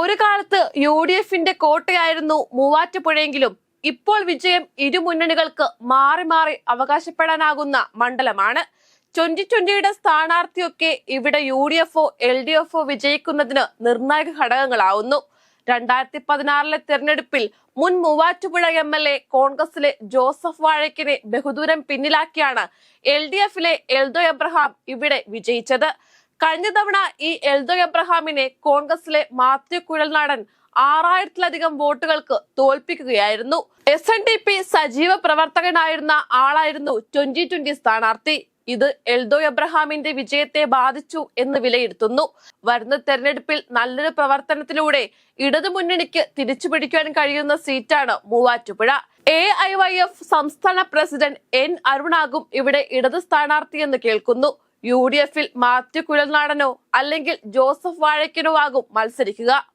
ഒരു കാലത്ത് UDFന്റെ കോട്ടയായിരുന്നു മൂവാറ്റുപുഴയെങ്കിലും ഇപ്പോൾ വിജയം ഇരുമുന്നണികൾക്ക് മാറി മാറി അവകാശപ്പെടാനാകുന്ന മണ്ഡലമാണ്. 2020യുടെ സ്ഥാനാർത്ഥിയൊക്കെ ഇവിടെ UDFോ LDFോ വിജയിക്കുന്നതിന് നിർണായക ഘടകങ്ങളാവുന്നു. 2016 തെരഞ്ഞെടുപ്പിൽ മുൻ മൂവാറ്റുപുഴ MLA കോൺഗ്രസിലെ ജോസഫ് വാഴയ്ക്കനെ ബഹുദൂരം പിന്നിലാക്കിയാണ് LDFിലെ എൽദോ എബ്രഹാം ഇവിടെ വിജയിച്ചത്. കഴിഞ്ഞ തവണ ഈ എൽദോ എബ്രഹാമിനെ കോൺഗ്രസിലെ മാത്യു കുഴൽനാടൻ 6000-ലധികം വോട്ടുകൾക്ക് തോൽപ്പിക്കുകയായിരുന്നു. SNDP സജീവ പ്രവർത്തകനായിരുന്ന ആളായിരുന്നു 2020 സ്ഥാനാർത്ഥി. ഇത് എൽദോ എബ്രഹാമിന്റെ വിജയത്തെ ബാധിച്ചു എന്ന് വിലയിരുത്തുന്നു. വരുന്ന തെരഞ്ഞെടുപ്പിൽ നല്ലൊരു പ്രവർത്തനത്തിലൂടെ ഇടതുമുന്നണിക്ക് തിരിച്ചുപിടിക്കാൻ കഴിയുന്ന സീറ്റാണ് മൂവാറ്റുപുഴ. AIYF സംസ്ഥാന പ്രസിഡന്റ് N അരുണാകും ഇവിടെ ഇടത് സ്ഥാനാർത്ഥിയെന്ന് കേൾക്കുന്നു. UDFിൽ മാത്യു കുഴൽനാടനോ അല്ലെങ്കിൽ ജോസഫ് വാഴയ്ക്കനോ ആകും മത്സരിക്കുക.